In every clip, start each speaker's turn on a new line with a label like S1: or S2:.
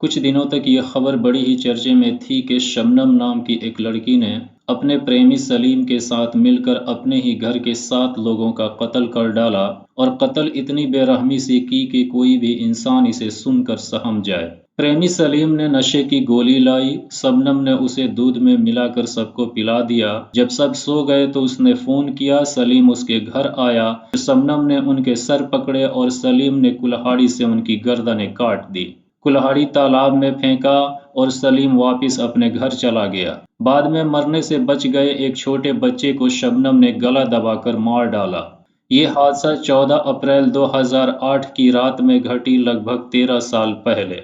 S1: کچھ دنوں تک یہ خبر بڑی ہی چرچے میں تھی کہ شبنم نام کی ایک لڑکی نے اپنے پریمی سلیم کے ساتھ مل کر اپنے ہی گھر کے 7 لوگوں کا قتل کر ڈالا، اور قتل اتنی بے رحمی سے کی کہ کوئی بھی انسان اسے سن کر سہم جائے۔ پریمی سلیم نے نشے کی گولی لائی، شبنم نے اسے دودھ میں ملا کر سب کو پلا دیا۔ جب سب سو گئے تو اس نے فون کیا، سلیم اس کے گھر آیا۔ شبنم نے ان کے سر پکڑے اور سلیم نے کلہاڑی سے ان کی گردنیں کاٹ دی۔ کلہاڑی تالاب میں پھینکا اور سلیم واپس اپنے گھر چلا گیا۔ بعد میں مرنے سے بچ گئے ایک چھوٹے بچے کو شبنم نے گلا دبا کر مار ڈالا۔ یہ حادثہ 14 اپریل 2008 کی رات میں گھٹی، لگ بھگ 13 سال پہلے۔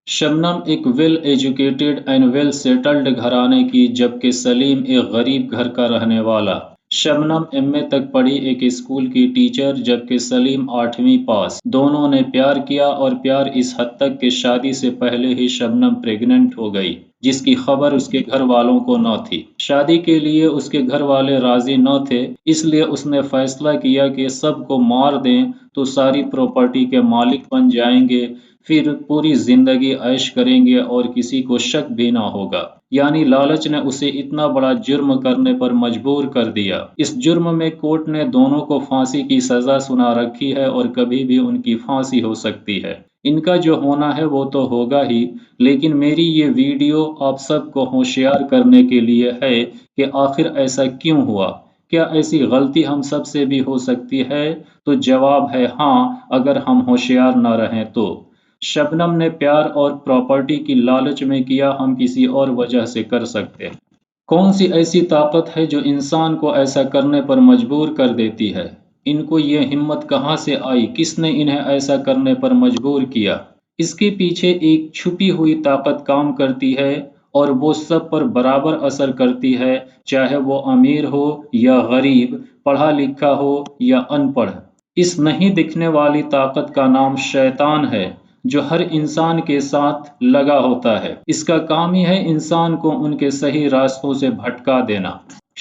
S1: شبنم ایک well educated and well settled گھرانے کی، جبکہ سلیم ایک غریب گھر کا رہنے والا۔ شبنم ایم اے تک پڑھی، ایک اسکول کی ٹیچر، جبکہ سلیم 8ویں پاس۔ دونوں نے پیار کیا، اور پیار اس حد تک کہ شادی سے پہلے ہی شبنم پریگننٹ ہو گئی، جس کی خبر اس کے گھر والوں کو نہ تھی۔ شادی کے لیے اس کے گھر والے راضی نہ تھے، اس لیے اس نے فیصلہ کیا کہ سب کو مار دیں تو ساری پراپرٹی کے مالک بن جائیں گے، پھر پوری زندگی عیش کریں گے اور کسی کو شک بھی نہ ہوگا۔ یعنی لالچ نے اسے اتنا بڑا جرم کرنے پر مجبور کر دیا۔ اس جرم میں کورٹ نے دونوں کو پھانسی کی سزا سنا رکھی ہے، اور کبھی بھی ان کی پھانسی ہو سکتی ہے۔ ان کا جو ہونا ہے وہ تو ہوگا ہی، لیکن میری یہ ویڈیو آپ سب کو ہوشیار کرنے کے لیے ہے کہ آخر ایسا کیوں ہوا۔ کیا ایسی غلطی ہم سب سے بھی ہو سکتی ہے؟ تو جواب ہے ہاں، اگر ہم ہوشیار نہ رہیں تو۔ شبنم نے پیار اور پراپرٹی کی لالچ میں کیا، ہم کسی اور وجہ سے کر سکتے ہیں۔ کون سی ایسی طاقت ہے جو انسان کو ایسا کرنے پر مجبور کر دیتی ہے؟ ان کو یہ ہمت کہاں سے آئی؟ کس نے انہیں ایسا کرنے پر مجبور کیا؟ اس کے پیچھے ایک چھپی ہوئی طاقت کام کرتی ہے، اور وہ سب پر برابر اثر کرتی ہے، چاہے وہ امیر ہو یا غریب، پڑھا لکھا ہو یا ان پڑھ۔ اس نہیں دکھنے والی طاقت کا نام شیطان ہے، جو ہر انسان کے ساتھ لگا ہوتا ہے۔ اس کا کام ہی ہے انسان کو ان کے صحیح راستوں سے بھٹکا دینا۔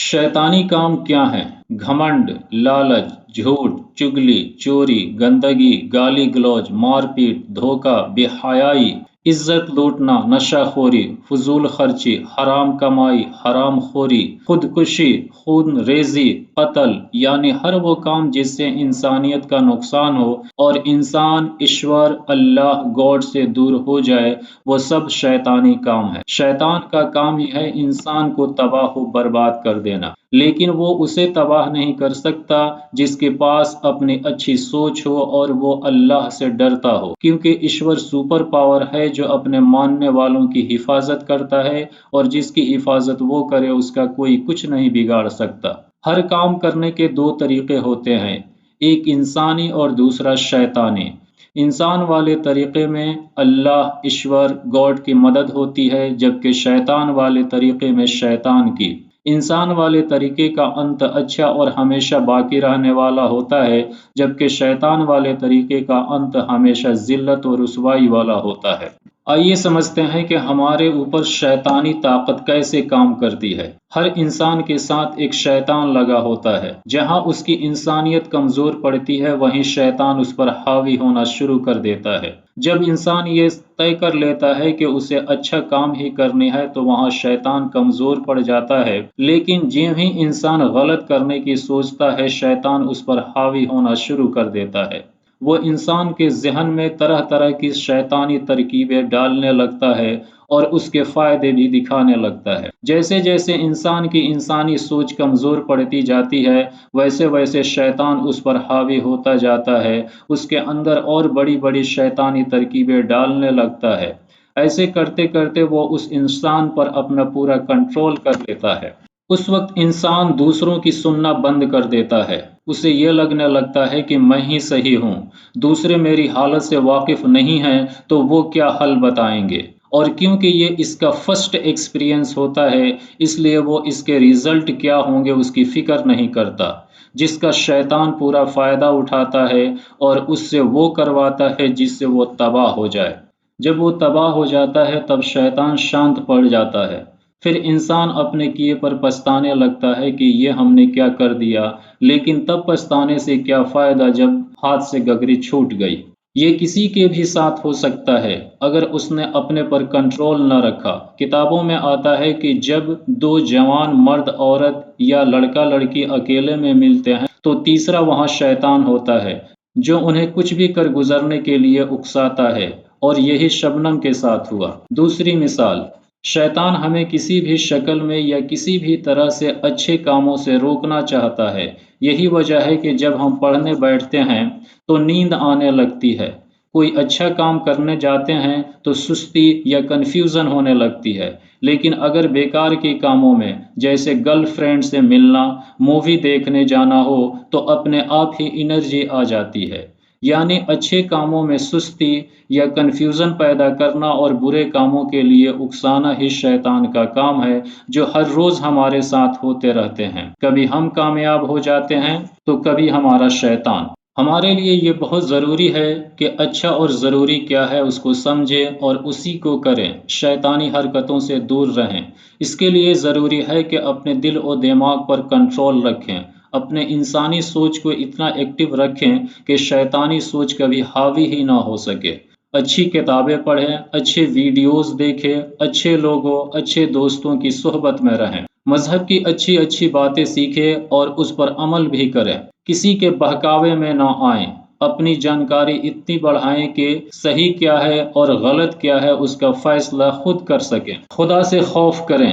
S1: شیطانی کام کیا ہیں؟ گھمنڈ، لالچ، جھوٹ، چگلی، چوری، گندگی، گالی گلوچ، مار پیٹ، دھوکہ، بے حیائی، عزت لوٹنا، نشہ خوری، فضول خرچی، حرام کمائی، حرام خوری، خودکشی، خون ریزی، قتل، یعنی ہر وہ کام جس سے انسانیت کا نقصان ہو اور انسان ایشور اللہ گاڈ سے دور ہو جائے، وہ سب شیطانی کام ہے۔ شیطان کا کام ہی ہے انسان کو تباہ و برباد کر دینا، لیکن وہ اسے تباہ نہیں کر سکتا جس کے پاس اپنی اچھی سوچ ہو اور وہ اللہ سے ڈرتا ہو، کیونکہ ایشور سپر پاور ہے جو اپنے ماننے والوں کی حفاظت کرتا ہے، اور جس کی حفاظت وہ کرے اس کا کوئی کچھ نہیں بگاڑ سکتا۔ ہر کام کرنے کے 2 طریقے ہوتے ہیں، ایک انسانی اور دوسرا شیطانی۔ انسان والے طریقے میں اللہ ایشور گاڈ کی مدد ہوتی ہے، جبکہ شیطان والے طریقے میں شیطان کی۔ انسان والے طریقے کا انت اچھا اور ہمیشہ باقی رہنے والا ہوتا ہے، جبکہ شیطان والے طریقے کا انت ہمیشہ ذلت اور رسوائی والا ہوتا ہے۔ آئیے سمجھتے ہیں کہ ہمارے اوپر شیطانی طاقت کیسے کام کرتی ہے۔ ہر انسان کے ساتھ ایک شیطان لگا ہوتا ہے۔ جہاں اس کی انسانیت کمزور پڑتی ہے، وہیں شیطان اس پر حاوی ہونا شروع کر دیتا ہے۔ جب انسان یہ طے کر لیتا ہے کہ اسے اچھا کام ہی کرنی ہے، تو وہاں شیطان کمزور پڑ جاتا ہے، لیکن جوں ہی انسان غلط کرنے کی سوچتا ہے، شیطان اس پر حاوی ہونا شروع کر دیتا ہے۔ وہ انسان کے ذہن میں طرح طرح کی شیطانی ترکیبیں ڈالنے لگتا ہے اور اس کے فائدے بھی دکھانے لگتا ہے۔ جیسے جیسے انسان کی انسانی سوچ کمزور پڑتی جاتی ہے، ویسے ویسے شیطان اس پر حاوی ہوتا جاتا ہے، اس کے اندر اور بڑی بڑی شیطانی ترکیبیں ڈالنے لگتا ہے۔ ایسے کرتے کرتے وہ اس انسان پر اپنا پورا کنٹرول کر لیتا ہے۔ اس وقت انسان دوسروں کی سننا بند کر دیتا ہے۔ اسے یہ لگنے لگتا ہے کہ میں ہی صحیح ہوں، دوسرے میری حالت سے واقف نہیں ہیں تو وہ کیا حل بتائیں گے، اور کیونکہ یہ اس کا فرسٹ ایکسپیرینس ہوتا ہے، اس لیے وہ اس کے ریزلٹ کیا ہوں گے اس کی فکر نہیں کرتا، جس کا شیطان پورا فائدہ اٹھاتا ہے اور اس سے وہ کرواتا ہے جس سے وہ تباہ ہو جائے۔ جب وہ تباہ ہو جاتا ہے تب شیطان شانت پڑ جاتا ہے، پھر انسان اپنے کیے پر پچھتانے لگتا ہے کہ یہ ہم نے کیا کر دیا، لیکن تب پچھتانے سے کیا فائدہ جب ہاتھ سے گگری چھوٹ گئی۔ یہ کسی کے بھی ساتھ ہو سکتا ہے اگر اس نے اپنے پر کنٹرول نہ رکھا۔ کتابوں میں آتا ہے کہ جب دو جوان مرد عورت یا لڑکا لڑکی اکیلے میں ملتے ہیں تو تیسرا وہاں شیطان ہوتا ہے جو انہیں کچھ بھی کر گزرنے کے لیے اکساتا ہے، اور یہی شبنم کے ساتھ ہوا۔ دوسری مثال، شیطان ہمیں کسی بھی شکل میں یا کسی بھی طرح سے اچھے کاموں سے روکنا چاہتا ہے۔ یہی وجہ ہے کہ جب ہم پڑھنے بیٹھتے ہیں تو نیند آنے لگتی ہے، کوئی اچھا کام کرنے جاتے ہیں تو سستی یا کنفیوژن ہونے لگتی ہے، لیکن اگر بیکار کے کاموں میں جیسے گرل فرینڈ سے ملنا، مووی دیکھنے جانا ہو تو اپنے آپ ہی انرجی آ جاتی ہے۔ یعنی اچھے کاموں میں سستی یا کنفیوژن پیدا کرنا اور برے کاموں کے لیے اکسانا ہی شیطان کا کام ہے، جو ہر روز ہمارے ساتھ ہوتے رہتے ہیں۔ کبھی ہم کامیاب ہو جاتے ہیں تو کبھی ہمارا شیطان۔ ہمارے لیے یہ بہت ضروری ہے کہ اچھا اور ضروری کیا ہے اس کو سمجھیں اور اسی کو کریں، شیطانی حرکتوں سے دور رہیں۔ اس کے لیے ضروری ہے کہ اپنے دل و دماغ پر کنٹرول رکھیں، اپنے انسانی سوچ کو اتنا ایکٹیو رکھیں کہ شیطانی سوچ کبھی حاوی ہی نہ ہو سکے۔ اچھی کتابیں پڑھیں، اچھے ویڈیوز دیکھیں، اچھے لوگوں، اچھے دوستوں کی صحبت میں رہیں، مذہب کی اچھی اچھی باتیں سیکھیں اور اس پر عمل بھی کریں۔ کسی کے بہکاوے میں نہ آئیں، اپنی جانکاری اتنی بڑھائیں کہ صحیح کیا ہے اور غلط کیا ہے اس کا فیصلہ خود کر سکیں۔ خدا سے خوف کریں،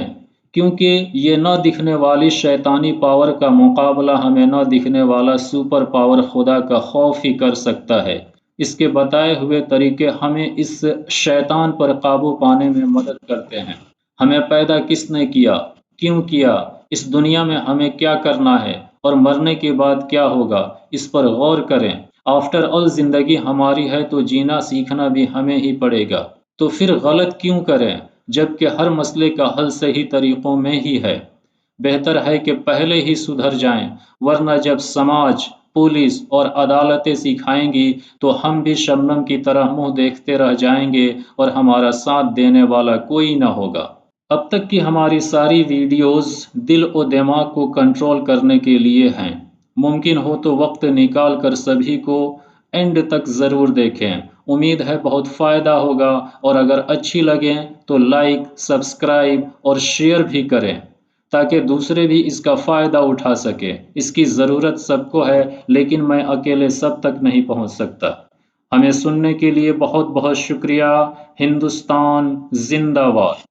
S1: کیونکہ یہ نہ دکھنے والی شیطانی پاور کا مقابلہ ہمیں نہ دکھنے والا سپر پاور خدا کا خوف ہی کر سکتا ہے۔ اس کے بتائے ہوئے طریقے ہمیں اس شیطان پر قابو پانے میں مدد کرتے ہیں۔ ہمیں پیدا کس نے کیا، کیوں کیا، اس دنیا میں ہمیں کیا کرنا ہے اور مرنے کے بعد کیا ہوگا، اس پر غور کریں۔ آفٹر آل زندگی ہماری ہے تو جینا سیکھنا بھی ہمیں ہی پڑے گا، تو پھر غلط کیوں کریں جبکہ ہر مسئلے کا حل صحیح طریقوں میں ہی ہے۔ بہتر ہے کہ پہلے ہی سدھر جائیں، ورنہ جب سماج، پولیس اور عدالتیں سکھائیں گی تو ہم بھی شبنم کی طرح منہ دیکھتے رہ جائیں گے اور ہمارا ساتھ دینے والا کوئی نہ ہوگا۔ اب تک کی ہماری ساری ویڈیوز دل و دماغ کو کنٹرول کرنے کے لیے ہیں۔ ممکن ہو تو وقت نکال کر سبھی کو اینڈ تک ضرور دیکھیں۔ امید ہے بہت فائدہ ہوگا، اور اگر اچھی لگیں تو لائک، سبسکرائب اور شیئر بھی کریں تاکہ دوسرے بھی اس کا فائدہ اٹھا سکیں۔ اس کی ضرورت سب کو ہے، لیکن میں اکیلے سب تک نہیں پہنچ سکتا۔ ہمیں سننے کے لیے بہت بہت شکریہ۔ ہندوستان زندہ باد۔